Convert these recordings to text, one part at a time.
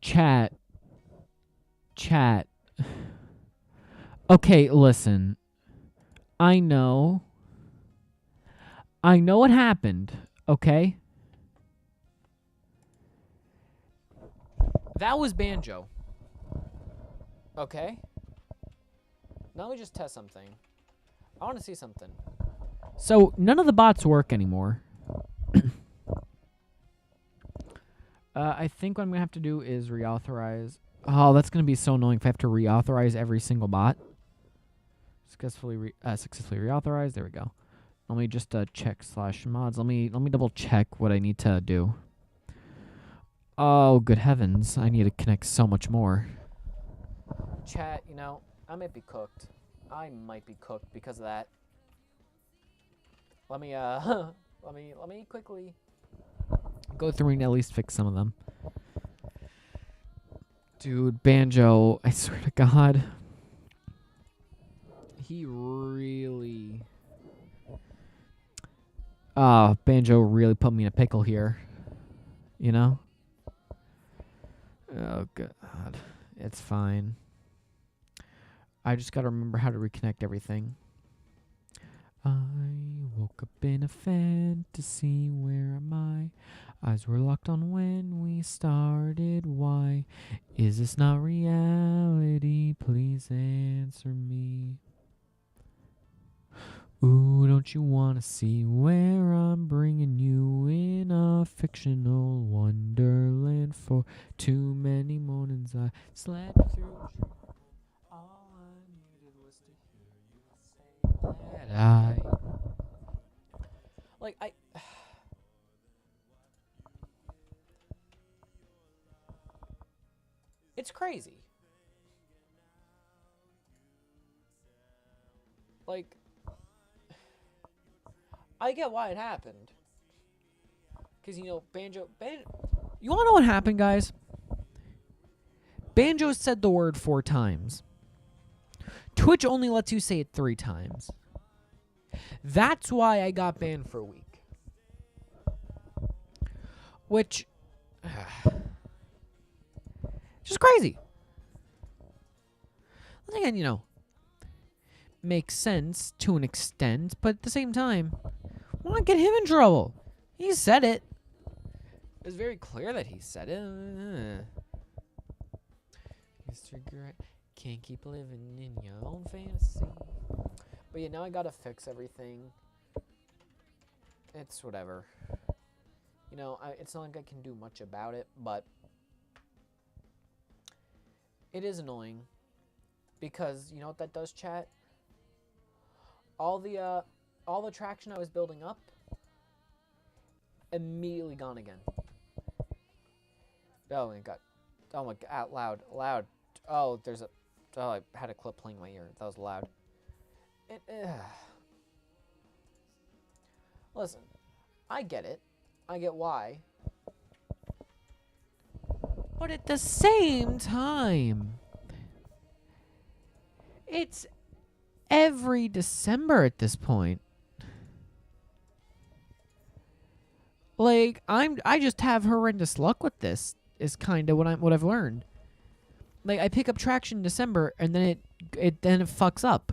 Chat. Chat. Okay, listen. I know. I know what happened, okay? That was Banjo. Okay? Now let me just test something. I want to see something. So, none of the bots work anymore. I think what I'm going to have to do is reauthorize. Oh, that's going to be so annoying if I have to reauthorize every single bot. Successfully reauthorized. There we go. Let me just check /mods. Let me double check what I need to do. Oh, good heavens. I need to connect so much more. Chat, you know, I might be cooked. I might be cooked because of that. Let me let me quickly go through and at least fix some of them. Dude, Banjo, I swear to God. He really... Banjo really put me in a pickle here. You know? Oh, God. It's fine. I just gotta remember how to reconnect everything. I woke up in a fantasy. Where am I? Eyes were locked on when we started. Why is this not reality? Please answer me. Ooh, don't you wanna see where I'm bringing you in a fictional wonderland? For too many mornings I slept through. All I needed was to hear you say that I it's crazy. Like, I get why it happened. Because, you know, Banjo... You want to know what happened, guys? Banjo said the word 4 times. Twitch only lets you say it 3 times. That's why I got banned for a week. Which... just crazy. Again, you know, makes sense to an extent, but at the same time, why not get him in trouble? He said it. It's very clear that he said it. Can't keep living in your own fantasy. But yeah, now I gotta fix everything. It's whatever. You know, it's not like I can do much about it, but it is annoying. Because, you know what that does, chat? All the traction I was building up, immediately gone again. Oh my god. Oh my god, loud. Oh, I had a clip playing in my ear. That was loud. Listen, I get it. I get why. But at the same time, it's every December at this point. Like, I just have horrendous luck with this. Is kind of what I've learned. Like, I pick up traction in December and then it fucks up.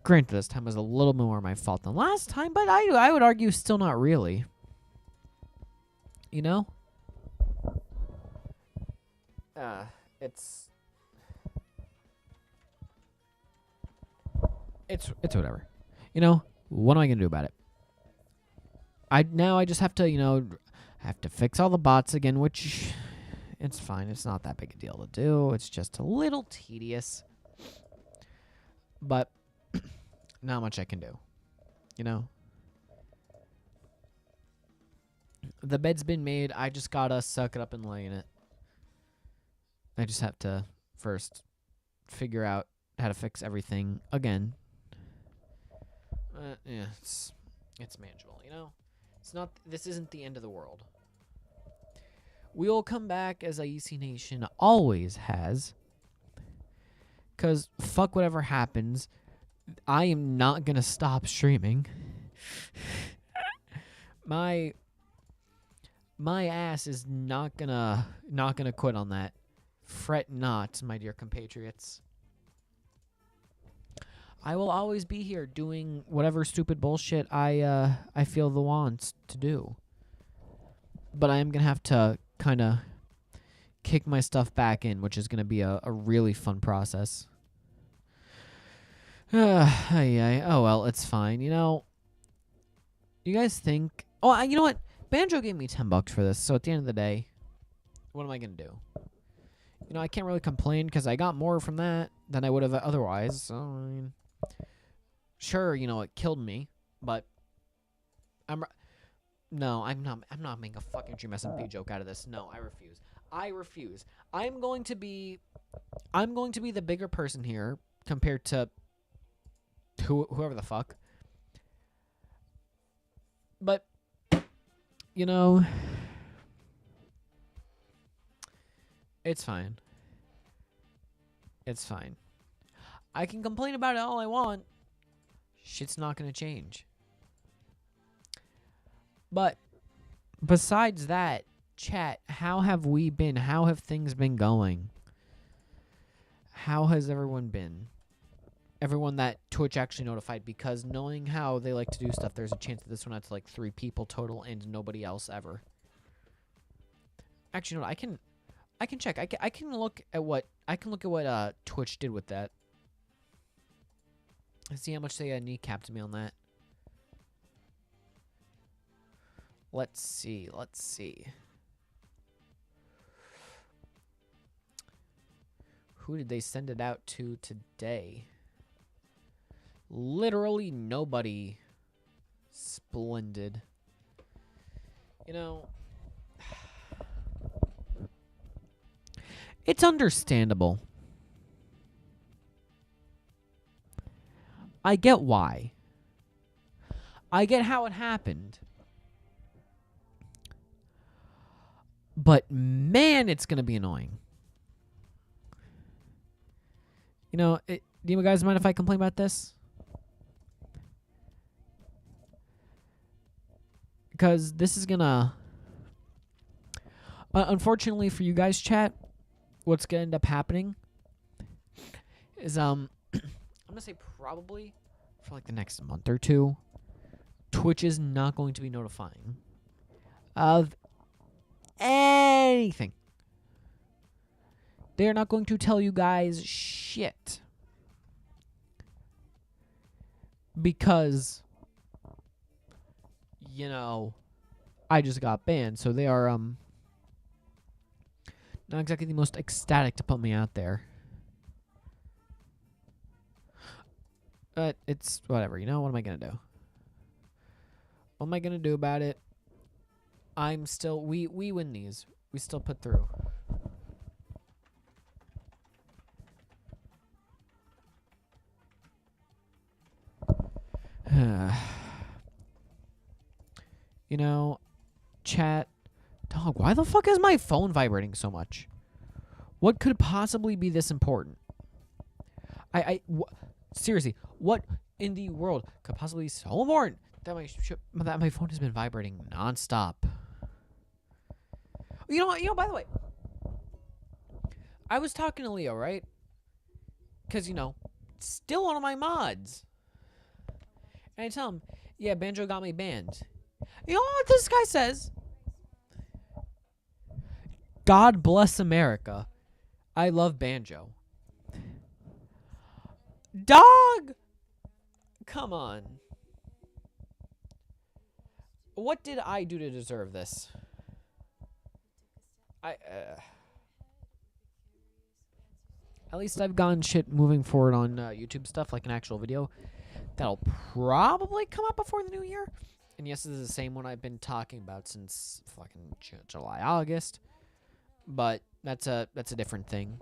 Granted, this time was a little more my fault than last time, but I would argue still not really. You know? It's whatever. You know, what am I gonna do about it? I just have to, you know, have to fix all the bots again, which it's fine. It's not that big a deal to do. It's just a little tedious. But not much I can do. You know? The bed's been made. I just gotta suck it up and lay in it. I just have to first figure out how to fix everything again. Yeah, it's manageable, you know? This isn't the end of the world. We'll come back as IEC Nation always has. Because fuck whatever happens, I am not going to stop streaming. My ass is not gonna quit on that. Fret not, my dear compatriots. I will always be here doing whatever stupid bullshit I feel the want to do. But I am gonna have to kind of kick my stuff back in, which is gonna be a really fun process. Oh well, it's fine. You know, you guys think? Oh, you know what? Banjo gave me $10 for this, so at the end of the day, what am I gonna do? You know, I can't really complain because I got more from that than I would have otherwise. So I mean, sure, you know, it killed me, but no, I'm not making a fucking Dream SMP joke out of this. No, I refuse. I refuse. I'm going to be the bigger person here compared to whoever the fuck. But you know, it's fine. It's fine. I can complain about it all I want. Shit's not gonna change. But besides that, chat, how have we been? How have things been going? How has everyone been? Everyone that Twitch actually notified, because knowing how they like to do stuff, there's a chance that this one has like 3 people total and nobody else ever. Actually, no, I can check. I can look at what Twitch did with that. And see how much they kneecapped me on that. Let's see. Who did they send it out to today? Literally nobody. Splendid. You know, it's understandable. I get why. I get how it happened. But man, it's going to be annoying. You know, do you guys mind if I complain about this? Because this is going to... unfortunately for you guys, chat, what's going to end up happening is, I'm going to say probably for like the next month or two, Twitch is not going to be notifying of anything. They're not going to tell you guys shit. Because, you know, I just got banned, so they are not exactly the most ecstatic to put me out there. But it's whatever, you know? What am I going to do? What am I going to do about it? I'm still... We win these. We still put through. You know, chat... Dog, why the fuck is my phone vibrating so much? What could possibly be this important? Seriously, what in the world could possibly be so important that my phone has been vibrating nonstop? You know, by the way, I was talking to Leo, right? Because, you know, still one of my mods. And I tell him, yeah, Banjo got me banned. You know what this guy says? God bless America. I love Banjo. Dog! Come on. What did I do to deserve this? At least I've gotten shit moving forward on YouTube stuff, like an actual video. That'll probably come out before the new year. And yes, this is the same one I've been talking about since fucking July, August. But that's a different thing.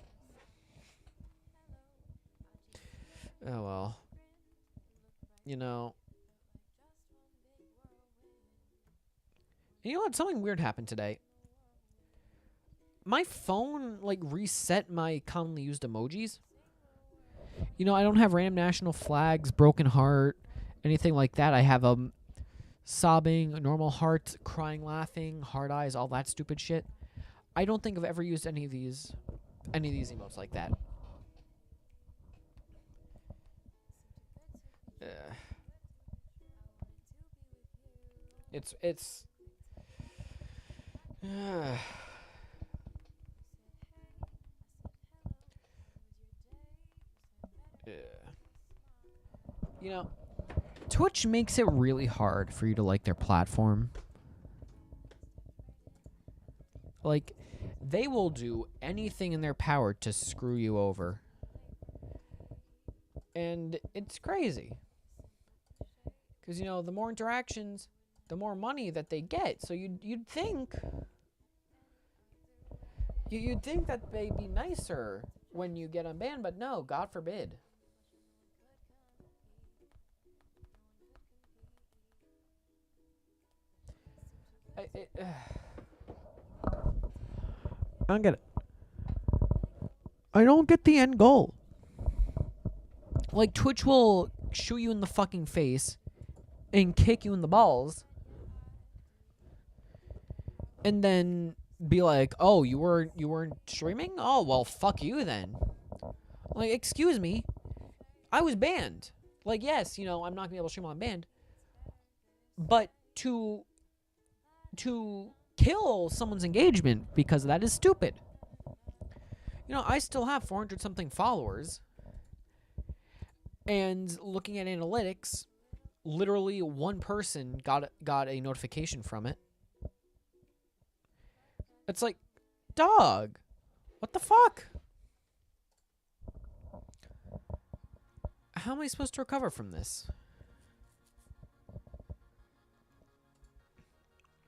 Oh well. You know. You know what? Something weird happened today. My phone, like, reset my commonly used emojis. You know, I don't have random national flags, broken heart, anything like that. I have sobbing, normal heart, crying, laughing, hard eyes, all that stupid shit. I don't think I've ever used any of these emotes like that. It's you know, Twitch makes it really hard for you to like their platform. Like, they will do anything in their power to screw you over. And it's crazy. Because, you know, the more interactions, the more money that they get. So you'd think... You'd think that they'd be nicer when you get unbanned, but no, God forbid. I don't get it. I don't get the end goal. Like, Twitch will shoot you in the fucking face and kick you in the balls. And then be like, oh, you weren't streaming? Oh, well, fuck you then. Like, excuse me. I was banned. Like, yes, you know, I'm not gonna be able to stream while I'm banned. But to kill someone's engagement because of that is stupid. You know, I still have 400 something followers. And looking at analytics, literally one person got a notification from it. It's like, dog, what the fuck? How am I supposed to recover from this?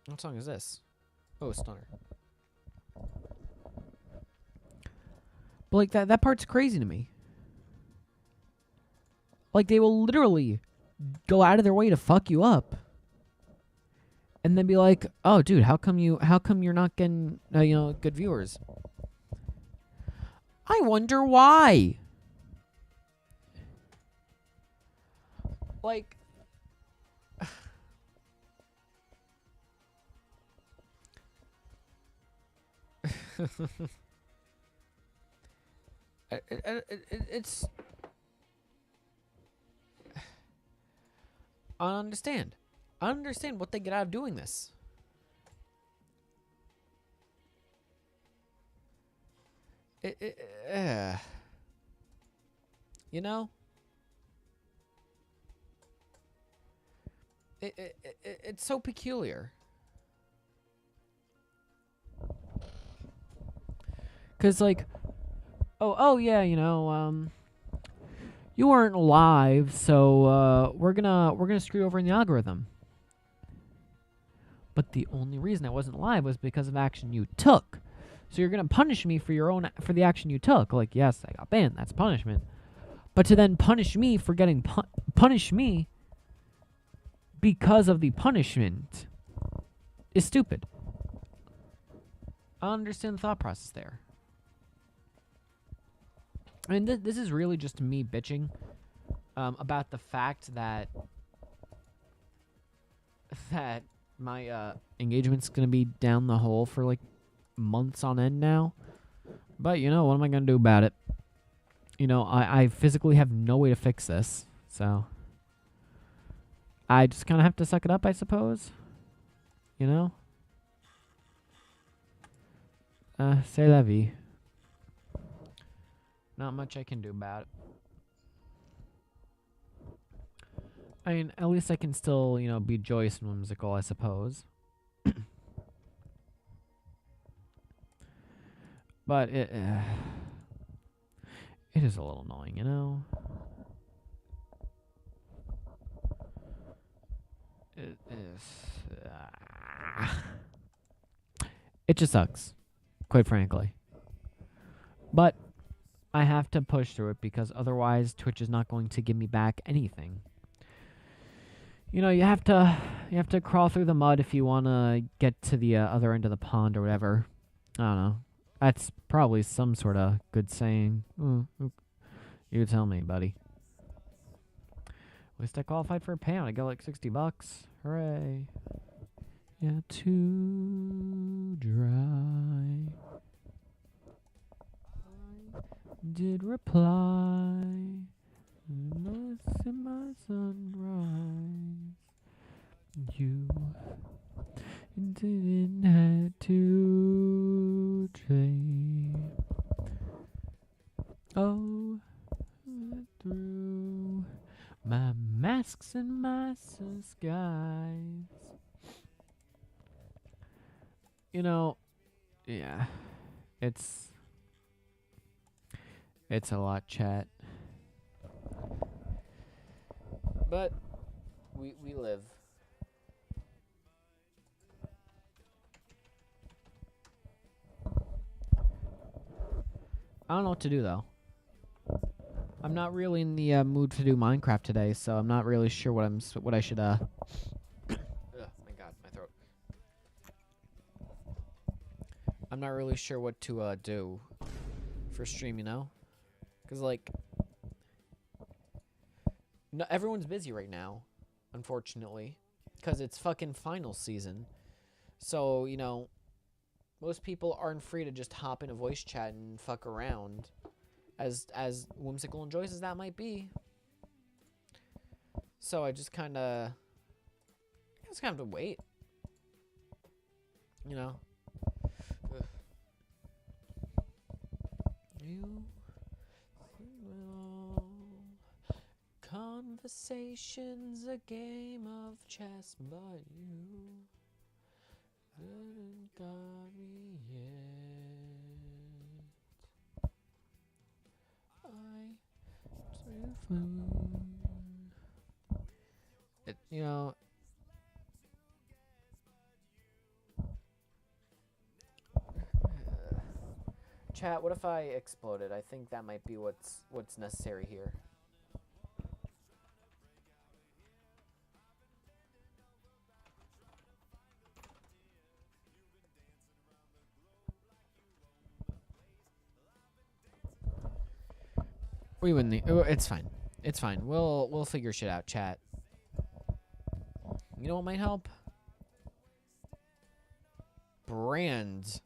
What song is this? Oh, Stunner. But like that part's crazy to me. Like, they will literally go out of their way to fuck you up. And then be like, "Oh, dude, how come you're not getting good viewers?" I wonder why. Like, it's I don't understand. I don't understand what they get out of doing this. You know? It's so peculiar. Cause like, oh yeah, you know, you weren't live, so we're gonna screw you over in the algorithm. But the only reason I wasn't live was because of action you took. So you're gonna punish me for the action you took. Like, yes, I got banned. That's punishment. But to then punish me for getting punish me because of the punishment is stupid. I don't understand the thought process there. I mean, this is really just me bitching about the fact that my engagement's gonna be down the hole for like months on end now. But you know, what am I gonna do about it? You know, I physically have no way to fix this, so I just kind of have to suck it up, I suppose. You know? C'est la vie. Not much I can do about it. I mean, at least I can still, you know, be joyous and whimsical, I suppose. But it is a little annoying, you know? It is... It just sucks, quite frankly. But I have to push through it because otherwise Twitch is not going to give me back anything. You know, you have to crawl through the mud if you want to get to the other end of the pond or whatever. I don't know. That's probably some sort of good saying. You tell me, buddy. At least I qualified for a payout. I got like $60 Hooray. Yeah, too dry. I did reply. Lost in my sunrise. You didn't have to trade. Oh, through my masks and my disguise. You know, yeah, it's a lot, chat. But we live. I don't know what to do though. I'm not really in the mood to do Minecraft today, so I'm not really sure what I should Ugh, my god, my throat. I'm not really sure what to do for stream, you know? Cuz like no, everyone's busy right now, unfortunately, cuz it's fucking final season. So, you know, most people aren't free to just hop in a voice chat and fuck around. As whimsical and joyous as that might be. So I just kind of have to wait. You know. Ugh. You conversation's a game of chess, but you haven't got me yet. You know, chat, what if I exploded? I think that might be what's necessary here. We wouldn't need, it's fine. It's fine. We'll figure shit out, chat. You know what might help? Brands.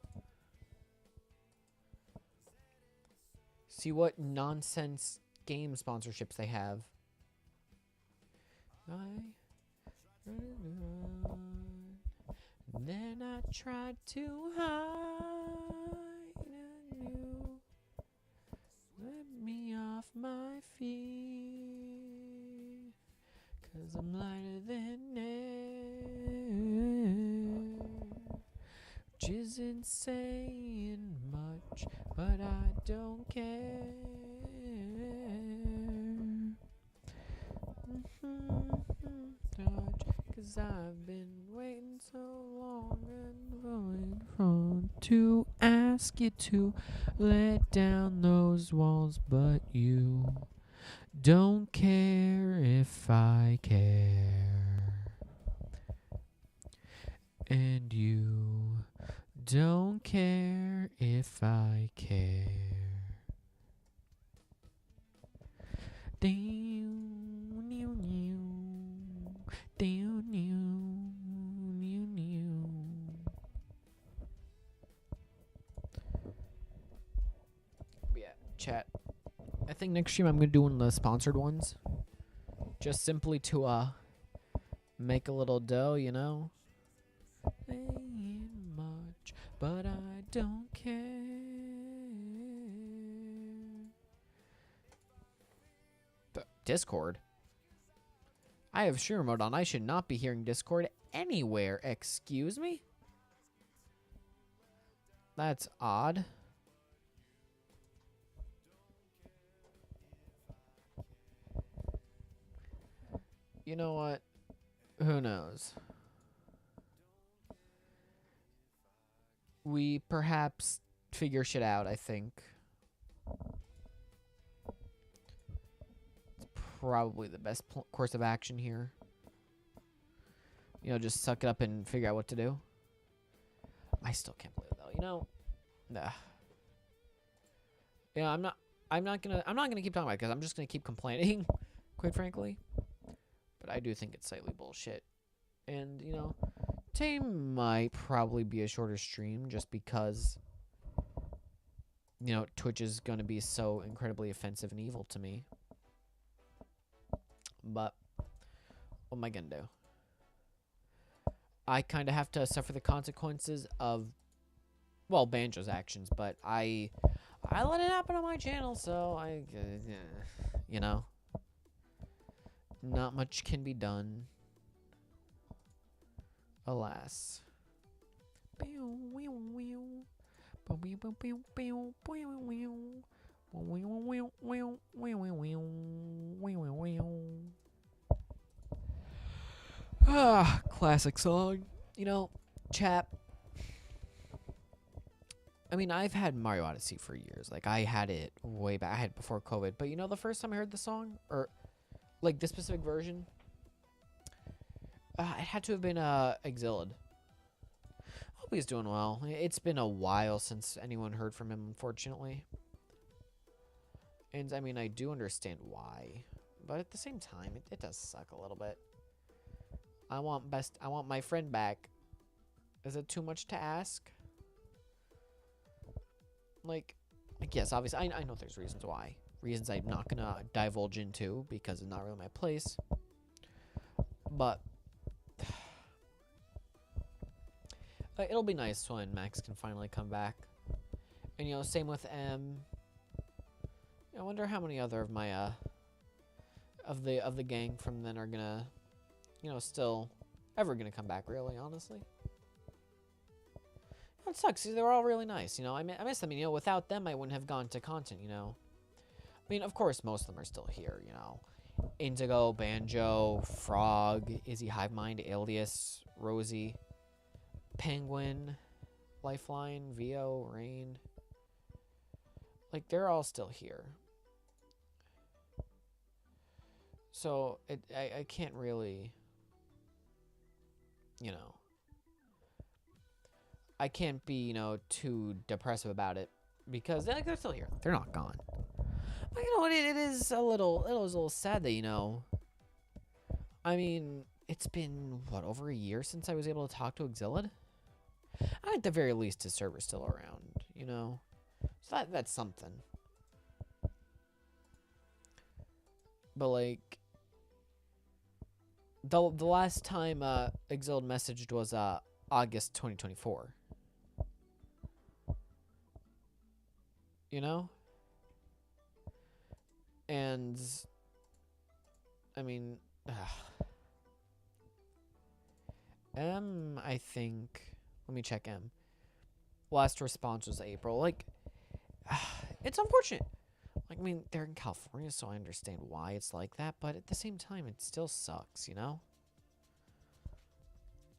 See what nonsense game sponsorships they have. Then I tried to hide you. Let me off my feet, 'cause I'm lighter than air, which isn't saying much, but I don't care. 'Cause I've been waiting so long and going from to ask you to let down those walls, but you don't care if I care. And you don't care if I care. Down, new, new. Down, new, new, new. Yeah, chat. I think next stream I'm gonna do one of the sponsored ones, just simply to make a little dough, you know. Ain't much, but I don't care. Discord. I have streamer mode on. I should not be hearing Discord anywhere. Excuse me? That's odd. You know what? Who knows? We perhaps figure shit out, I think. Probably the best course of action here. You know, just suck it up and figure out what to do. I still can't believe it though. You know, nah. Yeah, I'm not gonna keep talking about it because I'm just gonna keep complaining, quite frankly. But I do think it's slightly bullshit. And, you know, today might probably be a shorter stream just because, you know, Twitch is going to be so incredibly offensive and evil to me. But what am I going to do? I kind of have to suffer the consequences of, well, Banjo's actions, but I let it happen on my channel, so you know, not much can be done. Alas. Ah, classic song. You know, chat. I mean, I've had Mario Odyssey for years. Like, I had it way back. I had it before COVID. But you know, the first time I heard the song, or like this specific version, it had to have been Exilid. Hope he's doing well. It's been a while since anyone heard from him, unfortunately. And I mean, I do understand why, but at the same time, it does suck a little bit. I want my friend back. Is it too much to ask? Like yes, obviously, I know there's reasons why. Reasons I'm not gonna divulge into because it's not really my place. But it'll be nice when Max can finally come back. And, you know, same with M. I wonder how many other of my, of the gang from then are gonna, you know, still ever gonna come back, really, honestly. It sucks. They're all really nice, you know. I miss them. You know, without them, I wouldn't have gone to content, you know. I mean, of course, most of them are still here, you know. Indigo, Banjo, Frog, Izzy, Hivemind, Alias, Rosie, Penguin, Lifeline, Vio, Rain. Like, they're all still here. So, I can't really, you know, I can't be, you know, too depressive about it because they're still here. They're not gone. But, you know, it is a little sad that, you know, I mean, it's been, what, over a year since I was able to talk to Exilid? At the very least, his server's still around, you know? So that's something. But, like, the last time Exilid messaged was August 2024. You know? And, I mean, I think, let me check M. Last response was April. Like, it's unfortunate. Like, I mean, they're in California, so I understand why it's like that, but at the same time, it still sucks, you know?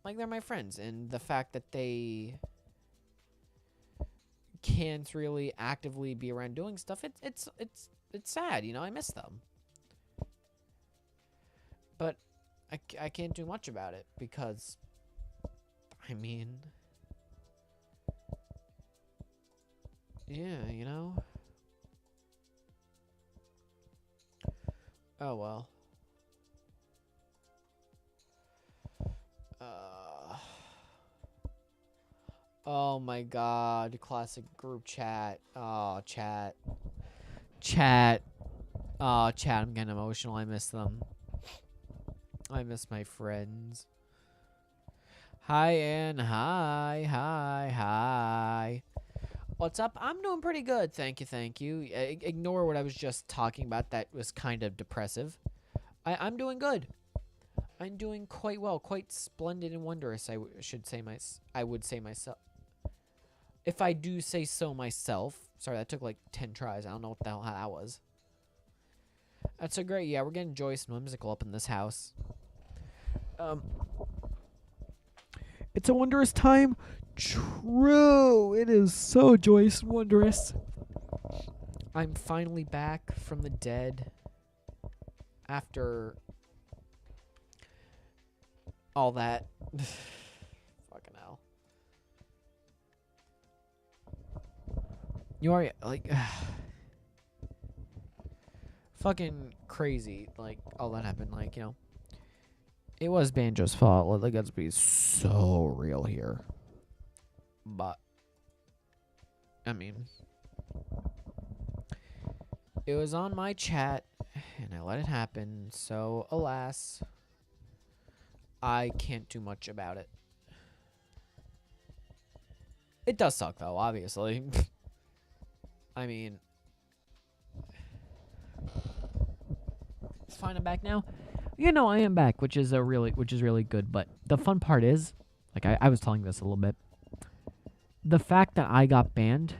Like, they're my friends, and the fact that they can't really actively be around doing stuff, it's sad, you know? I miss them. But I can't do much about it because, I mean, yeah, you know? Oh, well. Oh my god, classic group chat. Oh, chat. Chat. Oh, chat, I'm getting emotional. I miss them. I miss my friends. Hi, Ann. Hi. What's up? I'm doing pretty good. Thank you. Ignore what I was just talking about. That was kind of depressive. I'm doing good. I'm doing quite well. Quite splendid and wondrous, I would say myself. If I do say so myself. Sorry, that took like 10 tries. I don't know what the hell that was. That's so great. Yeah, we're getting joyous and whimsical up in this house. It's a wondrous time. True. It is so joyous and wondrous. I'm finally back from the dead. After all that. Fucking hell. You are, like, fucking crazy. Like, all that happened. Like, you know, it was Banjo's fault. Like, let's be so real here. But, I mean, it was on my chat, and I let it happen. So, alas, I can't do much about it. It does suck, though, obviously. I mean, it's fine. I'm back now. You know, I am back, which is really good. But the fun part is, like I was telling this a little bit, the fact that I got banned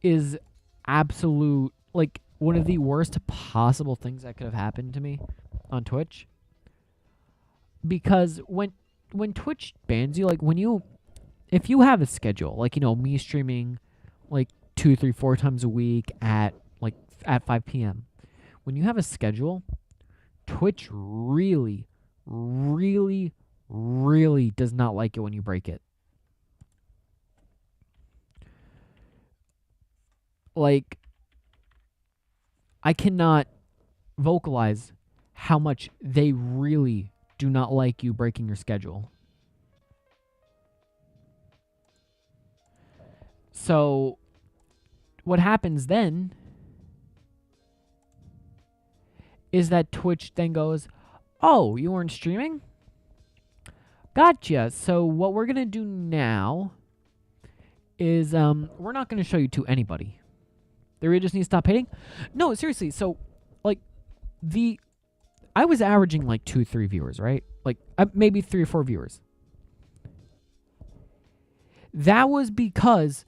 is absolute, like, one of the worst possible things that could have happened to me on Twitch. Because when Twitch bans you, like, if you have a schedule, like, you know, me streaming like 2, 3, 4 times a week at 5 p.m. When you have a schedule, Twitch really, really, really does not like it when you break it. Like, I cannot vocalize how much they really do not like you breaking your schedule. So, what happens then is that Twitch then goes, oh, you weren't streaming? Gotcha. So, what we're going to do now is we're not going to show you to anybody. They really just need to stop hating? No, seriously. So, like, I was averaging like 2, 3 viewers, right? Like, maybe 3 or 4 viewers. That was because,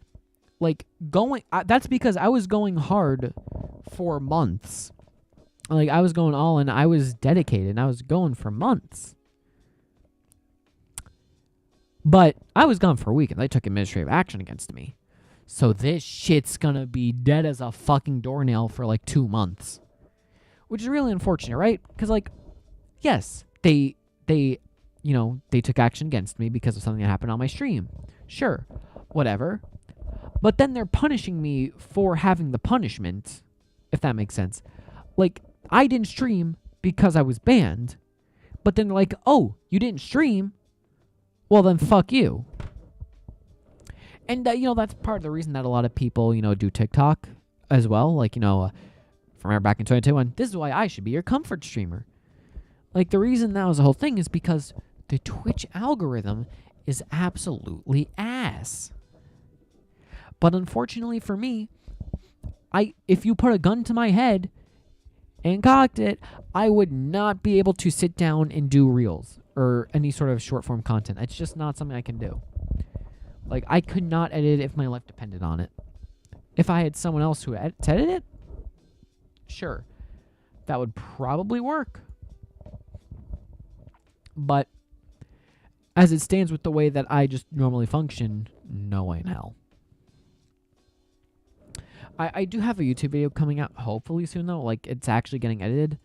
like, that's because I was going hard for months. Like, I was going all in. I was dedicated. And I was going for months. But I was gone for a week, and they took administrative action against me. So this shit's gonna be dead as a fucking doornail for like 2 months. Which is really unfortunate, right? Because, like, yes, they took action against me because of something that happened on my stream. Sure, whatever. But then they're punishing me for having the punishment, if that makes sense. Like, I didn't stream because I was banned. But then they're like, oh, you didn't stream? Well, then fuck you. And, that's part of the reason that a lot of people, do TikTok as well. Like, from back in 2021, this is why I should be your comfort streamer. Like, the reason that was the whole thing is because the Twitch algorithm is absolutely ass. But unfortunately for me, if you put a gun to my head and cocked it, I would not be able to sit down and do reels or any sort of short form content. It's just not something I can do. Like, I could not edit if my life depended on it. If I had someone else who to edit it, sure, that would probably work. But as it stands with the way that I just normally function, no way in hell. I do have a YouTube video coming out hopefully soon, though. Like, it's actually getting edited.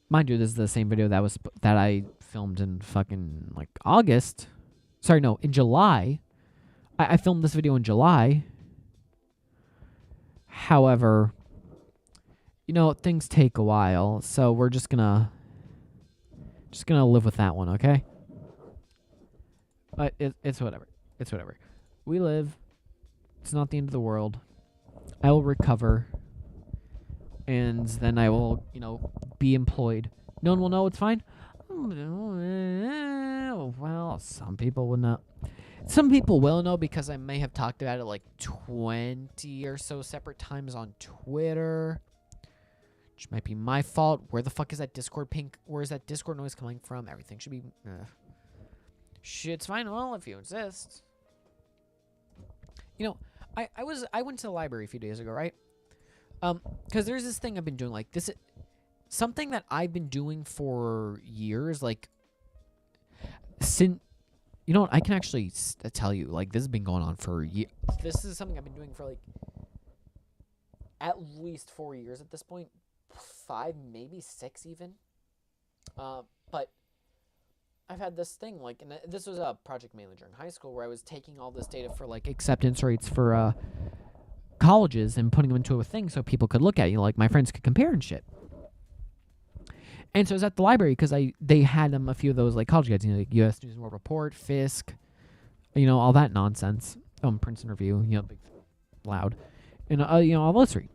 Mind you, this is the same video that I filmed in fucking, like, August. Sorry, no, in July. I filmed this video in July. However, things take a while, so we're just gonna live with that one, okay? But it's whatever. It's whatever. We live. It's not the end of the world. I will recover. And then I will, be employed. No one will know it's fine? Well, some people will not. Some people will know because I may have talked about it like 20 or so separate times on Twitter. Which might be my fault. Where the fuck is that Discord pink? Where is that Discord noise coming from? Everything should be... Shit's fine. Well, if you insist. I went to the library a few days ago, right? Because there's this thing I've been doing, like, this... Something that I've been doing for years, like... Since... You know what? I can actually tell you, like, this has been going on for years. This is something I've been doing for, like, at least 4 years at this point. 5, maybe 6 even. But I've had this thing, like, and this was a project mainly during high school where I was taking all this data for, like, acceptance rates for colleges and putting them into a thing so people could look at you, like, my friends could compare and shit. And so I was at the library because they had a few of those like college guides, like U.S. News and World Report, Fisk, all that nonsense. Princeton Review, big, loud, and all those three.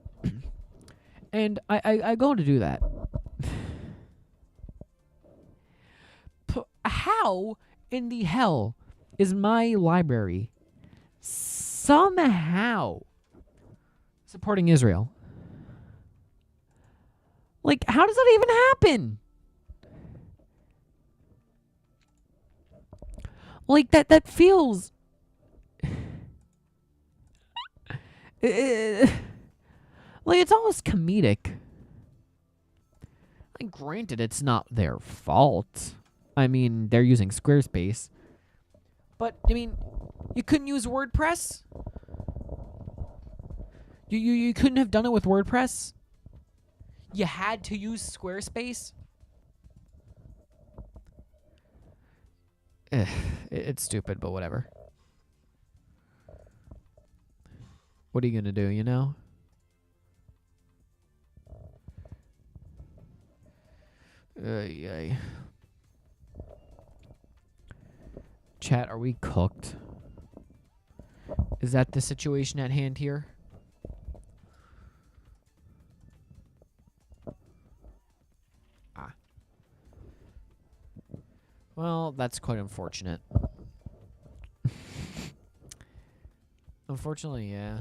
And I go to do that. How in the hell is my library somehow supporting Israel? Like, how does that even happen? Like, that feels... like, it's almost comedic. Like, granted, it's not their fault. I mean, they're using Squarespace. But, I mean, you couldn't use WordPress? You couldn't have done it with WordPress? You had to use Squarespace? It's stupid, but whatever. What are you gonna do, Yay. Chat, are we cooked? Is that the situation at hand here? Well, that's quite unfortunate. Unfortunately, yeah.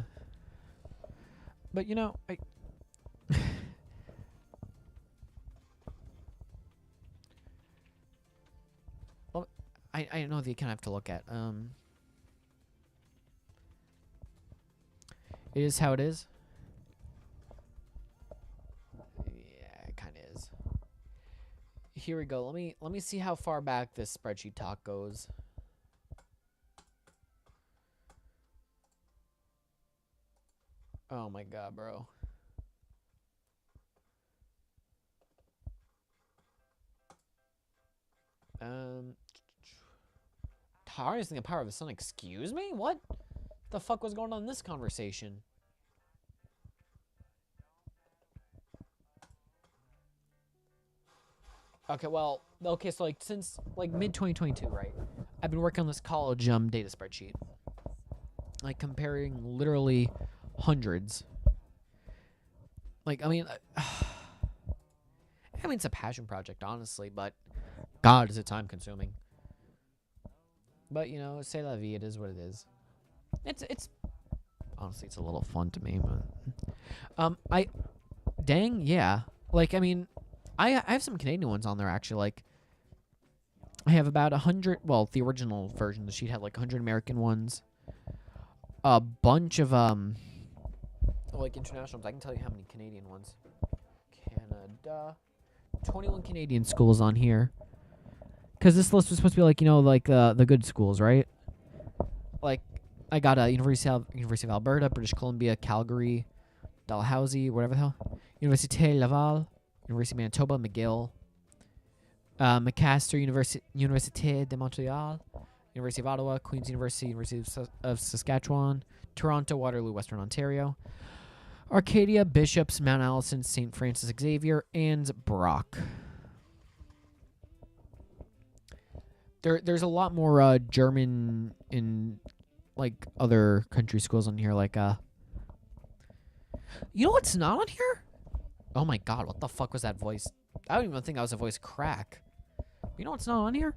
But, I know that you kind of have to look at. It is how it is. Yeah, it kind of is. Here we go. Let me see how far back this spreadsheet talk goes. Oh my god, bro. Harnessing the power of the sun. Excuse me? What the fuck was going on in this conversation? Okay, well, so like since like mid 2022, right? I've been working on this college data spreadsheet. Like comparing literally hundreds. Like, I mean, it's a passion project, honestly, but God, is it time consuming. But, c'est la vie, it is what it is. It's honestly, it's a little fun to me, but yeah. Like, I mean, I have some Canadian ones on there, actually. Like, I have about 100, well, the original version of the sheet had like 100 American ones. A bunch of, like, international ones. I can tell you how many Canadian ones. Canada. 21 Canadian schools on here. Because this list was supposed to be like, like the good schools, right? Like, I got a University of Alberta, British Columbia, Calgary, Dalhousie, whatever the hell. Université Laval, University of Manitoba, McGill, Macmaster, Université de Montréal, University of Ottawa, Queen's University, University of Saskatchewan, Toronto, Waterloo, Western Ontario, Arcadia, Bishops, Mount Allison, St. Francis Xavier, and Brock. There's a lot more German and like other country schools on here. Like you know what's not on here? Oh my god, what the fuck was that voice? I don't even think that was a voice crack. You know what's not on here?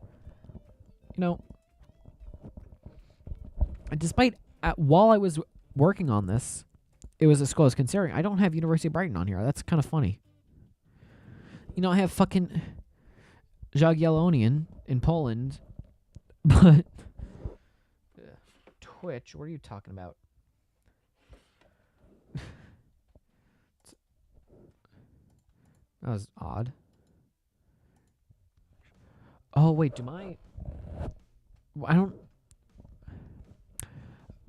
Despite while I was working on this, it was a school I was considering. I don't have University of Brighton on here. That's kind of funny. I have fucking Jagiellonian in Poland, but Twitch, what are you talking about? That was odd. Oh wait, I don't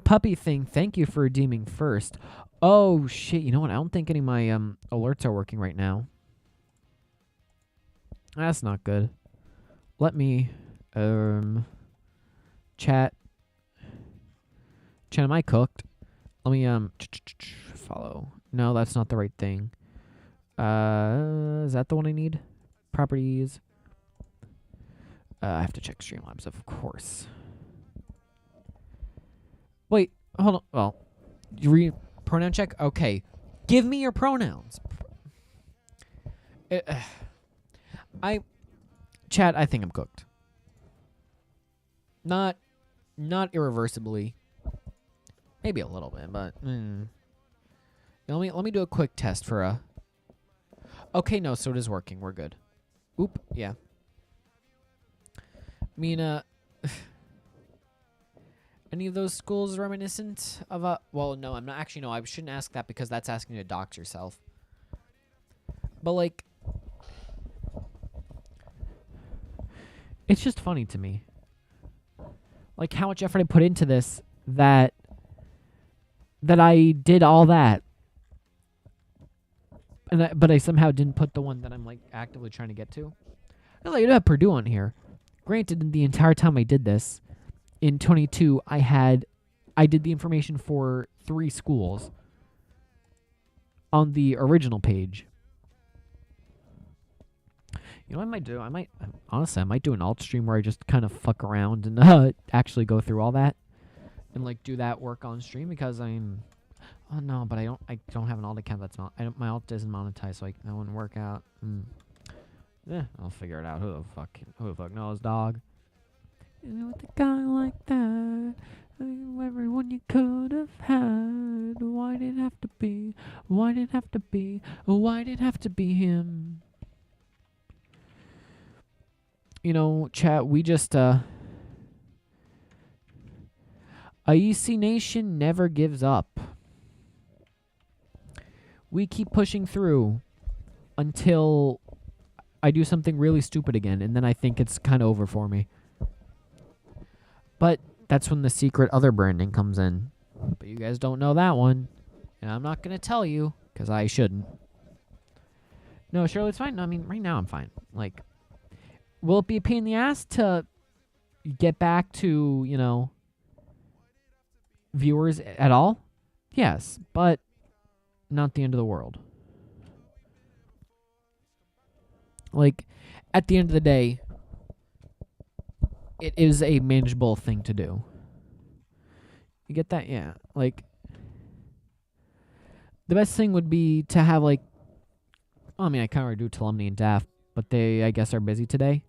puppy thing. Thank you for redeeming first. Oh shit, you know what? I don't think any of my alerts are working right now. That's not good. Let me chat. Chat, am I cooked? Let me follow. No, that's not the right thing. Is that the one I need? properties. I have to check Streamlabs, of course. Wait, hold on. Well, you pronoun check? Okay. Give me your pronouns. Chat, I think I'm cooked. Not irreversibly. Maybe a little bit, but let me do a quick test for a. Okay, no, so it is working. We're good. Oop, yeah. I mean, any of those schools reminiscent of a? Well, no, I'm not actually. No, I shouldn't ask that because that's asking you to dox yourself. But like, it's just funny to me. Like how much effort I put into this that I did all that. But I somehow didn't put the one that I'm like actively trying to get to. I do have Purdue on here. Granted, the entire time I did this, in 22, I did the information for 3 schools on the original page. You know what I might do? Honestly, I might do an alt stream where I just kind of fuck around and actually go through all that and like do that work on stream because oh no, but I don't have an alt account that's my alt isn't monetized, so that wouldn't work out. Yeah, I'll figure it out. Who the fuck knows, dog? You know, with a guy like that, everyone you could have had. Why did it have to be? Why did it have to be? Why did it have to be him? You know, chat, we just, IEC Nation never gives up. We keep pushing through until I do something really stupid again, and then I think it's kind of over for me. But that's when the secret other branding comes in. But you guys don't know that one, and I'm not going to tell you, because I shouldn't. No, Shirley, it's fine. No, I mean, right now I'm fine. Like, will it be a pain in the ass to get back to, you know, viewers at all? Yes, but not the end of the world. Like, at the end of the day, it is a manageable thing to do. You get that? Yeah. Like, the best thing would be to have, like, I mean, I kind of do Telumni and Daft, but they, I guess, are busy today.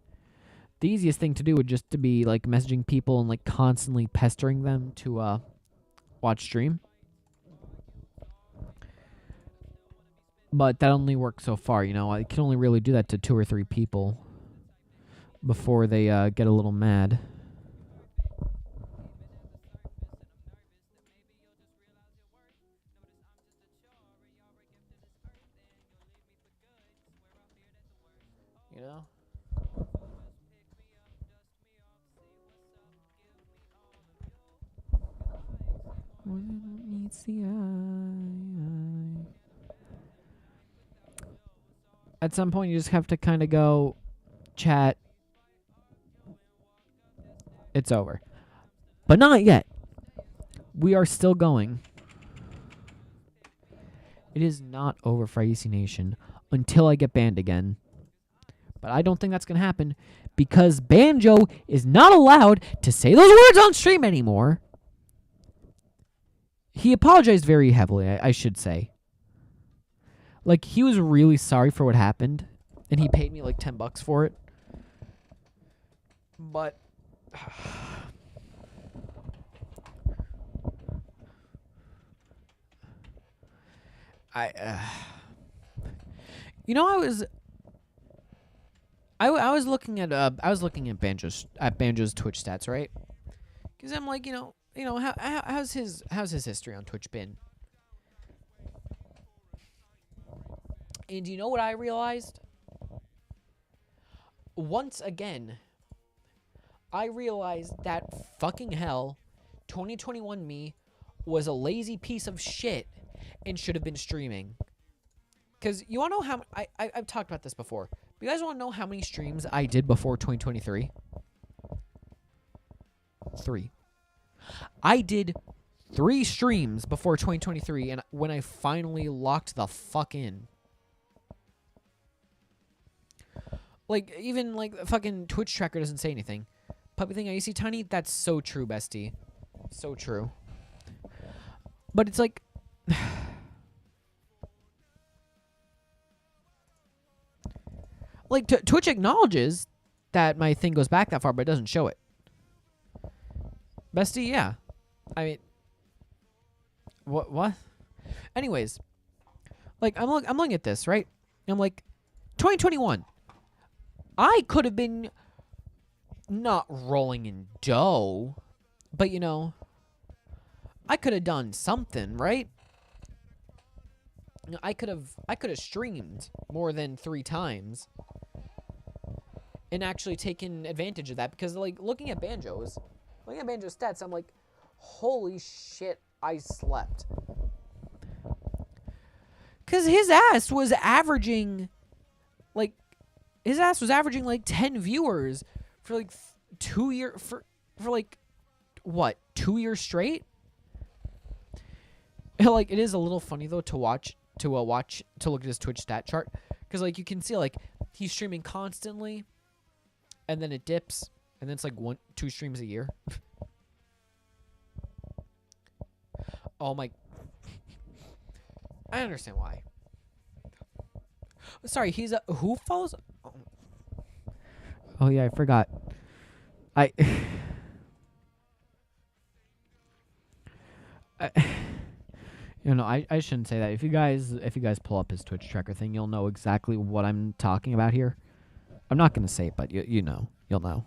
The easiest thing to do would just to be, like, messaging people and, like, constantly pestering them to, watch stream. But that only works so far, you know. I can only really do that to 2 or 3 people before they, get a little mad. You know? Meets the eye. At some point, you just have to kind of go, chat. It's over. But not yet. We are still going. It is not over for IEC Nation until I get banned again. But I don't think that's going to happen because Banjo is not allowed to say those words on stream anymore. He apologized very heavily, I should say. Like, he was really sorry for what happened, and he paid me like $10 for it. But you know, I was looking at Banjo's Twitch stats, right? Because I'm like, you know, how's his history on Twitch been? And you know what I realized? Once again, I realized that fucking hell, 2021 me was a lazy piece of shit and should have been streaming. Because you want to know how... I've talked about this before. But you guys want to know how many streams I did before 2023? 3. I did 3 streams before 2023, and when I finally locked the fuck in. Like, even, like, the fucking Twitch tracker doesn't say anything. Puppy thing, I see tiny? That's so true, bestie. So true. But it's like... like, Twitch acknowledges that my thing goes back that far, but it doesn't show it. Bestie, yeah. I mean... What? Anyways. Like, I'm looking at this, right? I'm like, 2021. I could have been not rolling in dough, but you know, I could have done something, right? I could have streamed more than 3 times and actually taken advantage of that, because like looking at Banjo's stats, I'm like, holy shit, I slept. Cause his ass was averaging like 10 viewers for like 2 years for like what, 2 years straight? Like, it is a little funny though to look at his Twitch stat chart, because like you can see like he's streaming constantly, and then it dips, and then it's like 1-2 streams a year. Oh my! I understand why. Sorry, he's a who follows? Oh yeah, I forgot. You know, I shouldn't say that. If you guys pull up his Twitch tracker thing, you'll know exactly what I'm talking about here. I'm not gonna say it, but you know, you'll know.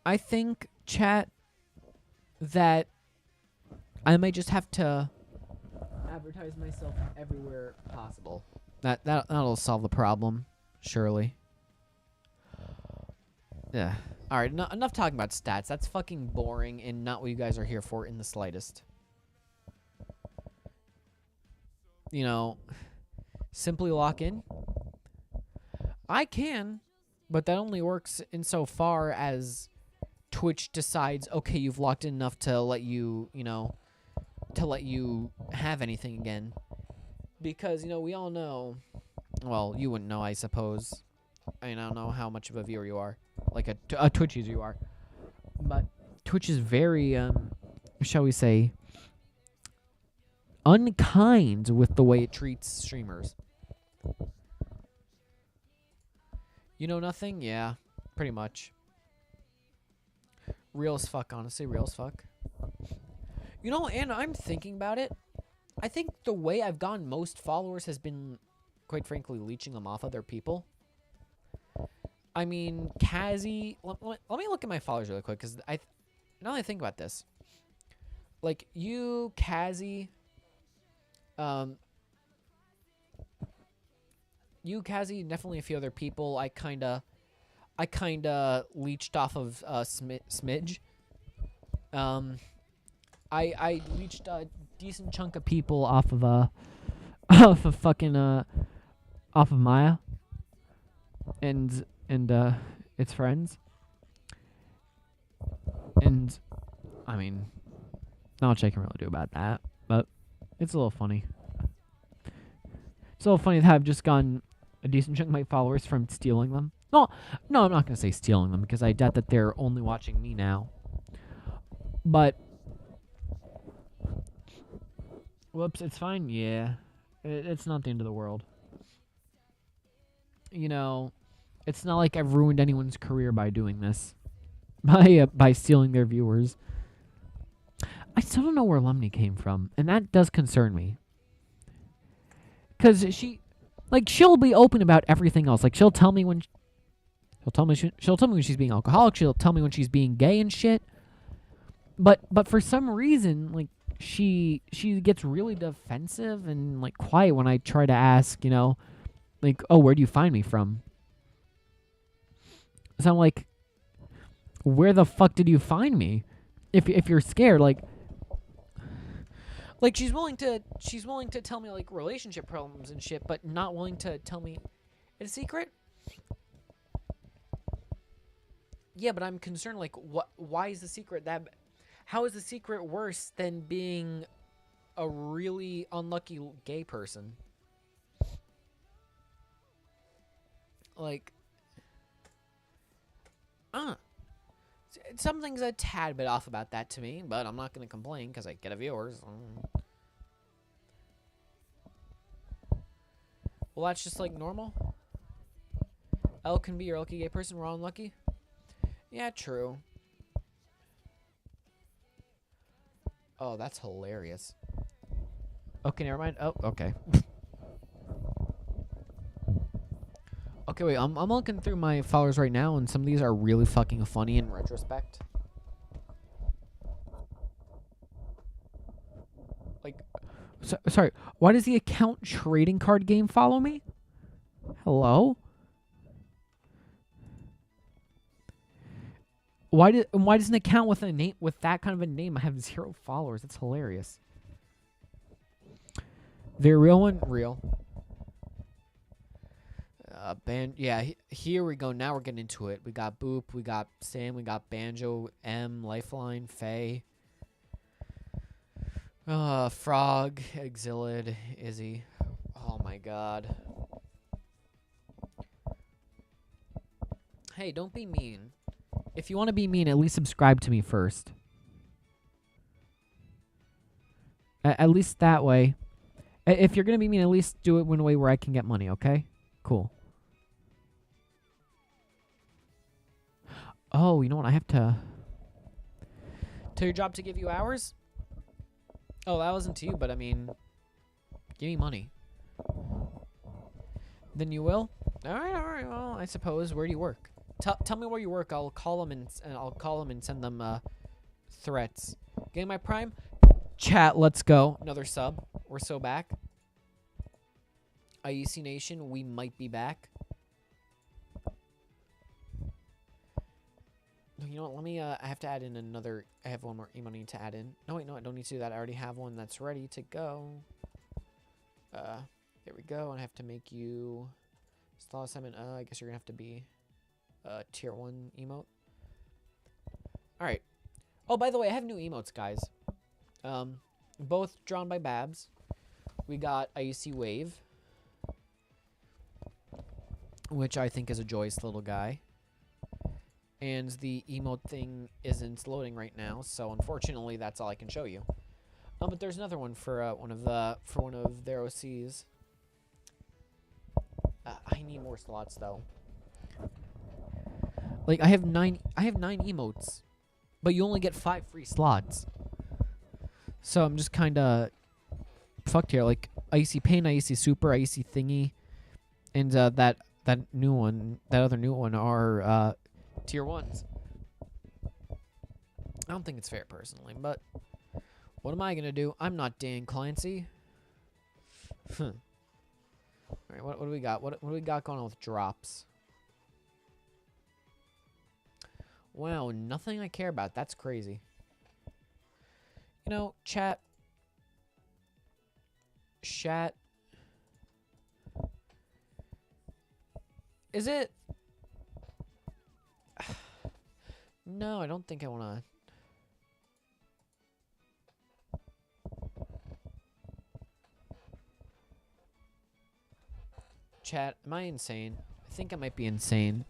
I think, chat, that I might just have to advertise myself everywhere possible. That'll solve the problem, surely. Yeah. All right, enough talking about stats. That's fucking boring and not what you guys are here for in the slightest. You know, simply lock in. I can, but that only works insofar as Twitch decides, okay, you've locked in enough to let you, to let you have anything again. Because, you know, we all know, well, you wouldn't know, I suppose. I mean, I don't know how much of a viewer you are, like a Twitch user you are. But Twitch is very, shall we say, unkind with the way it treats streamers. You know nothing? Yeah, pretty much. Real as fuck, honestly. Real as fuck. You know, and I'm thinking about it. I think the way I've gotten most followers has been, quite frankly, leeching them off other people. I mean, Kazzy... Let me look at my followers really quick, because now that I think about this. Like, you, Kazzy... you, Kazzy, definitely a few other people I kinda leeched off of Smidge. I leeched a decent chunk of people off of off of Maya and its friends. And I mean, not much I can really do about that, but it's a little funny. It's a little funny that I've just gotten a decent chunk of my followers from stealing them. No, I'm not going to say stealing them, because I doubt that they're only watching me now. But, whoops, it's fine? Yeah. It's not the end of the world. You know, it's not like I've ruined anyone's career by doing this. By stealing their viewers. I still don't know where Lumney came from, and that does concern me. Because she'll be open about everything else. Like, she'll tell me when she's being alcoholic. She'll tell me when she's being gay and shit. But for some reason, like, she gets really defensive and like quiet when I try to ask, like, oh, where do you find me from? So I'm like, where the fuck did you find me? If you're scared, like she's willing to tell me like relationship problems and shit, but not willing to tell me it's a secret. Yeah, but I'm concerned, like, why is the secret that... How is the secret worse than being a really unlucky gay person? Like, something's a tad bit off about that to me, but I'm not gonna complain because I get a viewers. Well, that's just like normal. L can be your lucky gay person. We're all unlucky. Yeah, true. Oh, that's hilarious. Okay, never mind. Oh, okay. Okay, wait. I'm looking through my followers right now, and some of these are really fucking funny in retrospect. Like, sorry. Why does the account trading card game follow me? Hello? Why does an account with a name with that kind of a name have 0 followers? That's hilarious. The real one, real. Yeah, here we go. Now we're getting into it. We got Boop, we got Sam, we got Banjo, M, Lifeline, Faye, Frog, Exilid, Izzy. Oh my god. Hey, don't be mean. If you want to be mean, at least subscribe to me first. At least that way. If you're going to be mean, at least do it in a way where I can get money, okay? Cool. Oh, you know what? I have to... Tell your job to give you hours? Oh, that wasn't to you, but I mean... Give me money. Then you will? Alright, well, I suppose. Where do you work? Tell me where you work. I'll call them and send them threats. Getting my prime? Chat, let's go. Another sub. We're so back. IEC Nation, we might be back. You know what? Let me, I have to add in another, I have one more email I need to add in. No, wait, no, I don't need to do that. I already have one that's ready to go. There we go. And I have to make you, install assignment. I guess you're going to have to be tier 1 emote. Alright. Oh, by the way, I have new emotes, guys. Both drawn by Babs. We got IEC Wave, which I think is a joyous little guy. And the emote thing isn't loading right now, so unfortunately that's all I can show you. But there's another one for one of their OCs. I need more slots though. Like I have 9 emotes, but you only get 5 free slots. So I'm just kind of fucked here. Like IEC Pain, IEC Super, IEC Thingy, and that other new one are tier 1s. I don't think it's fair personally, but what am I gonna do? I'm not Dan Clancy. All right, what do we got? What do we got going on with drops? Wow, nothing I care about. That's crazy. You know, chat. Is it? No, I don't think I want to. Chat, am I insane? I think I might be insane.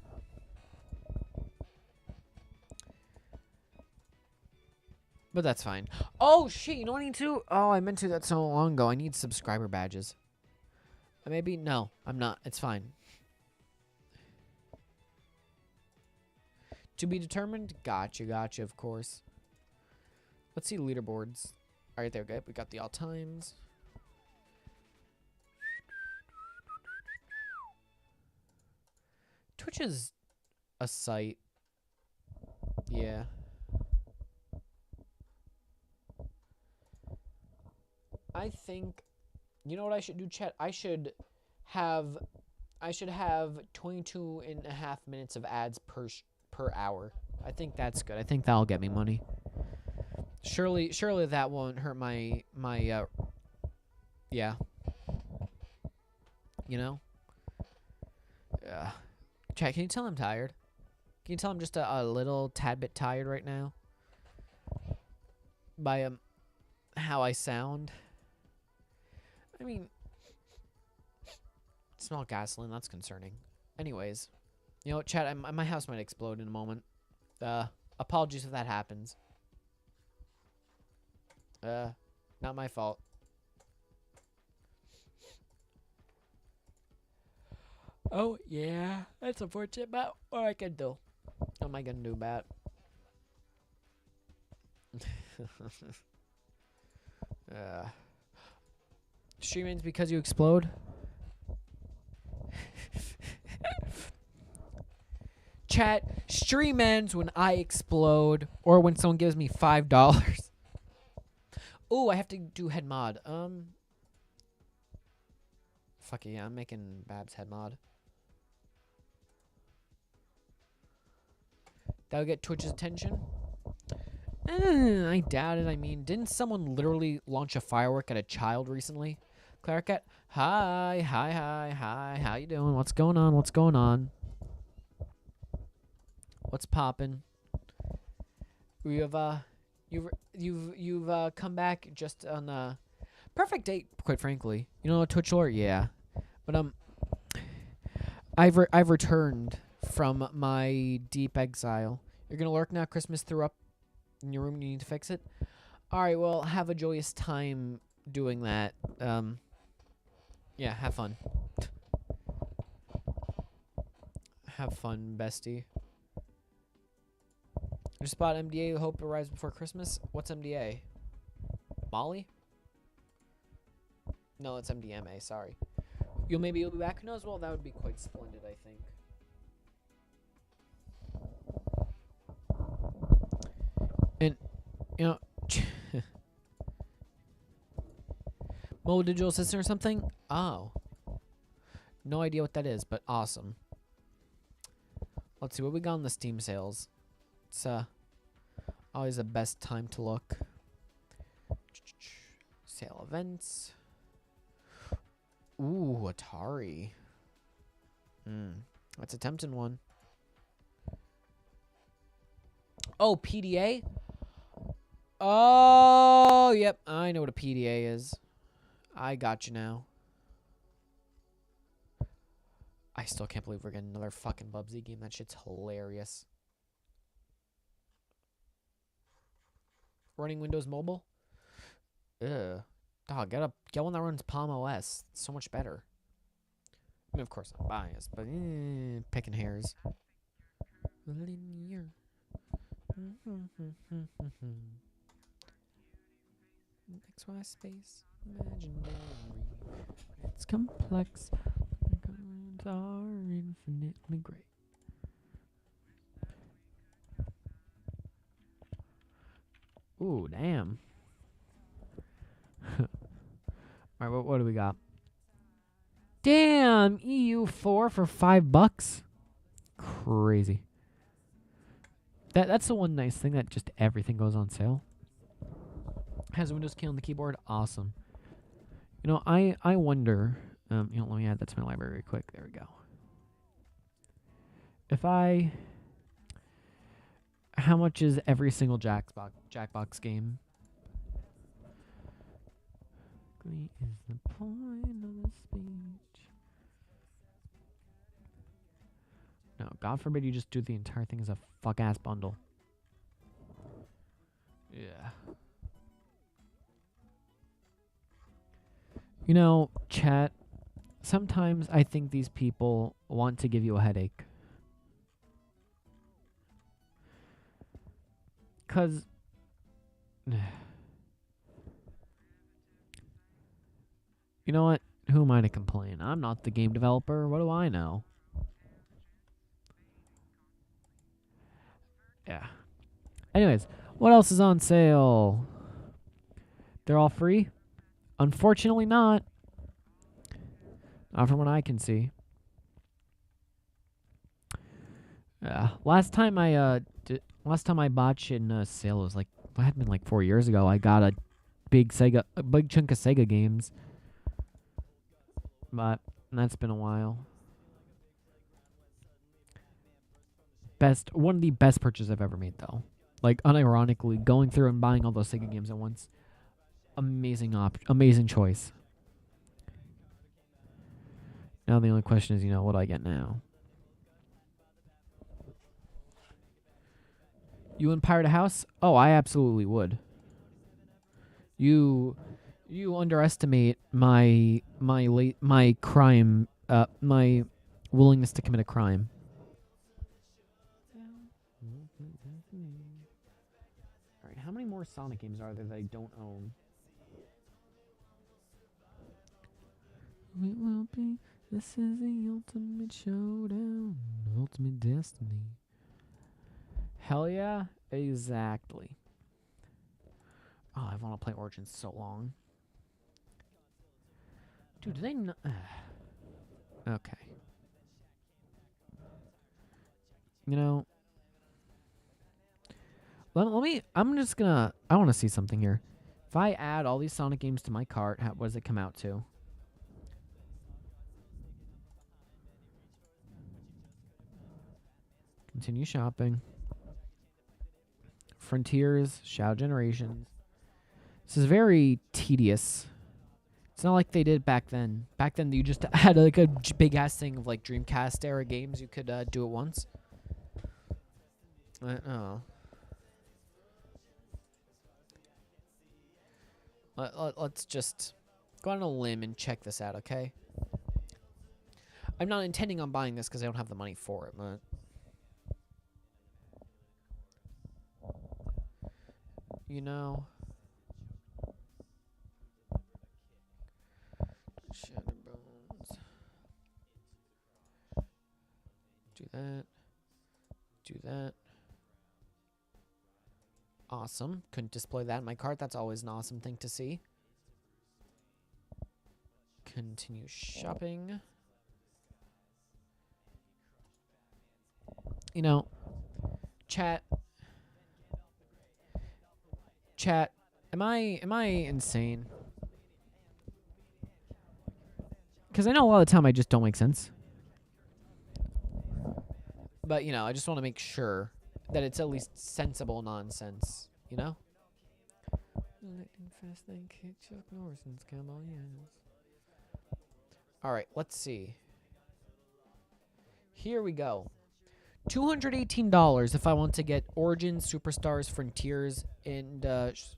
But that's fine. Oh, shit, you know what I need to? Oh, I meant to that so long ago. I need subscriber badges. Maybe? No, I'm not. It's fine. To be determined? Gotcha, of course. Let's see leaderboards. Alright, there we go. We got the all times. Twitch is a site. Yeah. I think, you know what I should do, chat? I should have 22.5 minutes of ads per hour. I think that's good. I think that'll get me money. Surely that won't hurt my yeah. You know? Chat, can you tell I'm tired? Can you tell I'm just a little tad bit tired right now? By how I sound? I mean, smell gasoline, that's concerning. Anyways, you know, chat. My house might explode in a moment. Apologies if that happens. Not my fault. Oh yeah, that's unfortunate, but what I can do. What am I gonna do about it? Stream ends because you explode. Chat, stream ends when I explode or when someone gives me $5. Oh, I have to do head mod. Fuck yeah, I'm making Babs head mod. That'll get Twitch's attention. I doubt it. I mean, didn't someone literally launch a firework at a child recently? Claricat, hi. How you doing? What's going on? What's poppin'? We have you've come back just on a perfect date, quite frankly. You know, Twitch lore, yeah. But I've returned from my deep exile. You're gonna lurk now. Christmas threw up in your room. You need to fix it. All right. Well, have a joyous time doing that. Yeah. Have fun. Have fun, bestie. Just spot MDA. Hope arrives before Christmas. What's MDA? Molly? No, it's MDMA. Sorry. Maybe you'll be back. Who knows? Well, that would be quite splendid, I think. And, you know, Mobile Digital Assistant or something? Oh. No idea what that is, but awesome. Let's see what we got on the Steam sales. It's always the best time to look. Sale events. Ooh, Atari. That's a tempting one. Oh, PDA? Oh, yep. I know what a PDA is. I got you now. I still can't believe we're getting another fucking Bubsy game. That shit's hilarious. Running Windows Mobile? Ugh. Dog, get one that runs Palm OS. It's so much better. I mean, of course, I'm biased, but picking hairs. Linear. XY space. Imaginary. It's complex. Colors are infinitely great. Ooh, damn. Alright, what do we got? Damn, EU4 for $5. Crazy. That's the one nice thing, that just everything goes on sale. Has a Windows key on the keyboard. Awesome. You know, I wonder. You know, let me add that to my library really quick. There we go. How much is every single Jackbox game? Is the point of the speech? No, God forbid you just do the entire thing as a fuck-ass bundle. Yeah. You know, chat, sometimes I think these people want to give you a headache. 'Cause... You know what? Who am I to complain? I'm not the game developer. What do I know? Yeah. Anyways, what else is on sale? They're all free? Unfortunately not. Not from what I can see. Last time I bought shit in a sale, it was like, it had been like 4 years ago. I got a big chunk of Sega games. But that's been a while. One of the best purchases I've ever made, though. Like, unironically, going through and buying all those Sega games at once. Amazing choice. Now the only question is, you know, what do I get now? You wouldn't pirate a house? Oh, I absolutely would. You underestimate my crime, my willingness to commit a crime. All right, how many more Sonic games are there that I don't own? It will be. This is the ultimate showdown, ultimate destiny. Hell yeah, exactly. Oh, I want to play Origins so long. Dude, do they not? Okay. You know, let me. I'm just gonna. I want to see something here. If I add all these Sonic games to my cart, what does it come out to? Continue shopping. Frontiers, Shadow Generations. This is very tedious. It's not like they did back then. Back then, you just had like a big ass thing of like Dreamcast era games you could do at once. Oh. Let's just go on a limb and check this out, okay? I'm not intending on buying this because I don't have the money for it, but... You know... Shadowbones. Do that. Do that. Awesome. Couldn't display that in my cart. That's always an awesome thing to see. Continue shopping. You know, chat, am I insane? Because I know a lot of the time I just don't make sense. But, you know, I just want to make sure that it's at least sensible nonsense, you know? Alright, let's see. Here we go. $218 if I want to get Origins, Superstars, Frontiers, and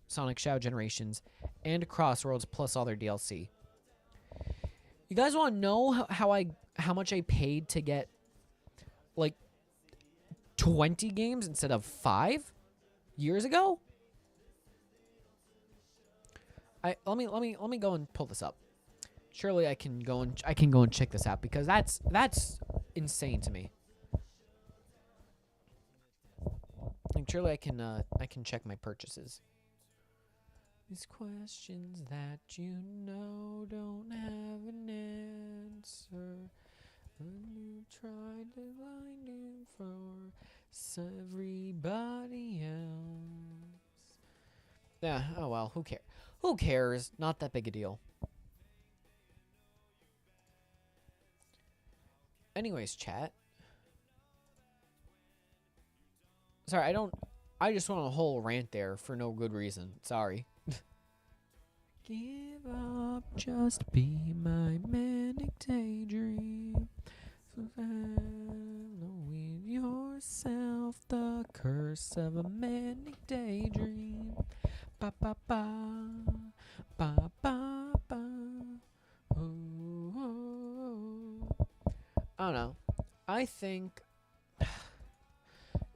Sonic Shadow Generations, and Crossroads plus all their DLC. You guys want to know how much I paid to get like 20 games instead of 5 years ago? Let me go and pull this up. Surely I can go and check this out because that's insane to me. Like surely I can check my purchases. These questions that you know don't have an answer. When you try to find it for everybody else. Yeah, oh well, who cares? Who cares? Not that big a deal. Anyways, chat. Sorry, I just went on a whole rant there for no good reason. Sorry. Give up, just be my manic daydream. So follow with yourself the curse of a manic daydream. Ba ba ba, ba ba ba. Oh, oh. I don't know. I think.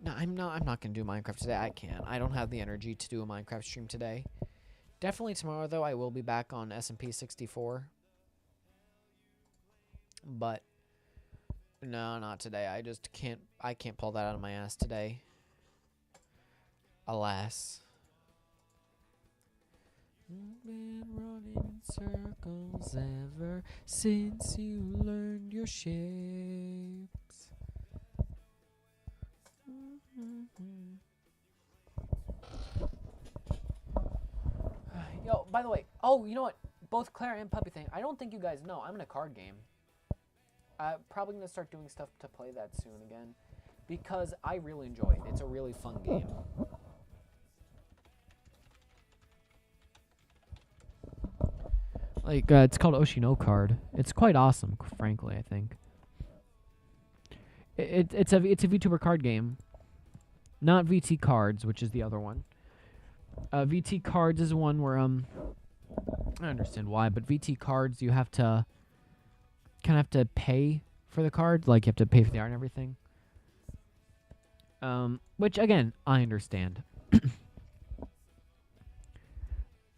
No, I'm not gonna do Minecraft today. I can't. I don't have the energy to do a Minecraft stream today. Definitely tomorrow, though, I will be back on SMP64. But, no, not today. I just can't, I can't pull that out of my ass today. Alas. You've been running in circles ever since you learned your shapes. Yo, by the way, oh, you know what? Both Claire and Puppy thing. I don't think you guys know. I'm in a card game. I'm probably going to start doing stuff to play that soon again. Because I really enjoy it. It's a really fun game. Like, it's called Oshino Card. It's quite awesome, frankly, I think. It's a VTuber card game. Not VT cards, which is the other one. VT cards is one where I understand why, but VT cards you have to kind of have to pay for the card, like you have to pay for the art and everything. Which again, I understand.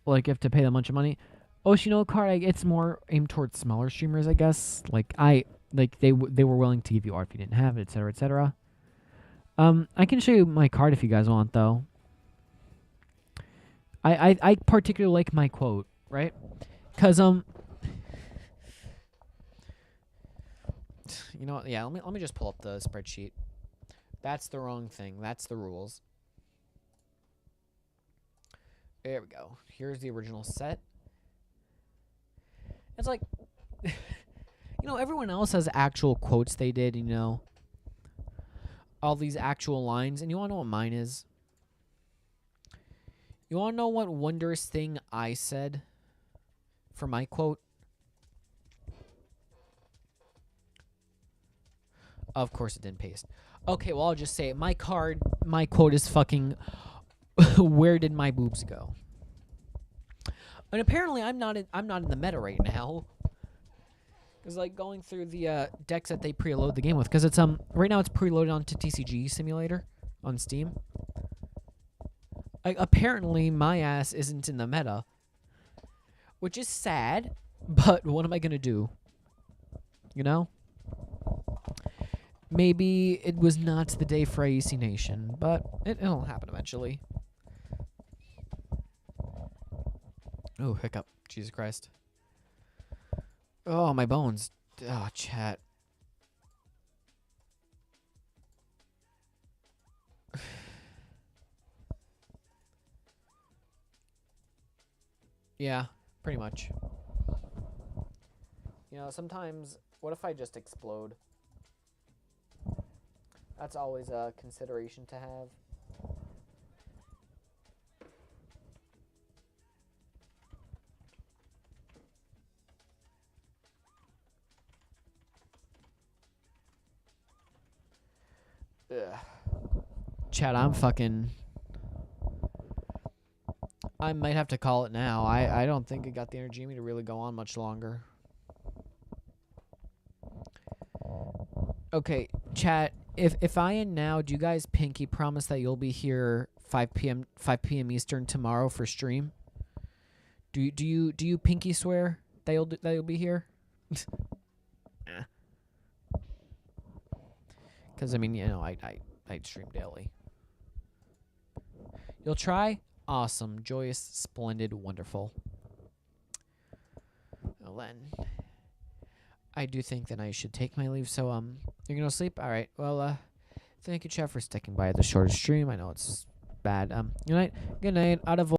Like you have to pay a bunch of money. Oshino card, it's more aimed towards smaller streamers, I guess. They were willing to give you art if you didn't have it, etc., etc. I can show you my card if you guys want, though. I particularly like my quote, right? Cause you know what? Yeah, let me just pull up the spreadsheet. That's the wrong thing. That's the rules. There we go. Here's the original set. It's like, you know, everyone else has actual quotes they did, you know. All these actual lines. And you want to know what mine is? You want to know what wondrous thing I said for my quote? Of course it didn't paste. Okay, well, I'll just say it. My quote is fucking, where did my boobs go? And apparently I'm not in the meta right now. Cause like going through the decks that they preload the game with, cause it's right now it's preloaded onto TCG Simulator on Steam. Apparently my ass isn't in the meta, which is sad. But what am I gonna do? You know? Maybe it was not the day for AEC Nation, but it'll happen eventually. Oh, hiccup. Jesus Christ. Oh, my bones. Oh, chat. Yeah, pretty much. You know, sometimes, what if I just explode? That's always a consideration to have. Ugh. Chat, I might have to call it now. I don't think it got the energy in me to really go on much longer. Okay, chat, if I end now, do you guys pinky promise that you'll be here 5 p.m. Eastern tomorrow for stream? Do you pinky swear that you'll be here? Cuz I mean, you know, I stream daily. You'll try? Awesome, joyous, splendid, wonderful. Well then, I do think that I should take my leave. So you're gonna sleep? All right. Well, thank you, chat, for sticking by the shortest stream. I know it's bad. Good night. Good night. Out of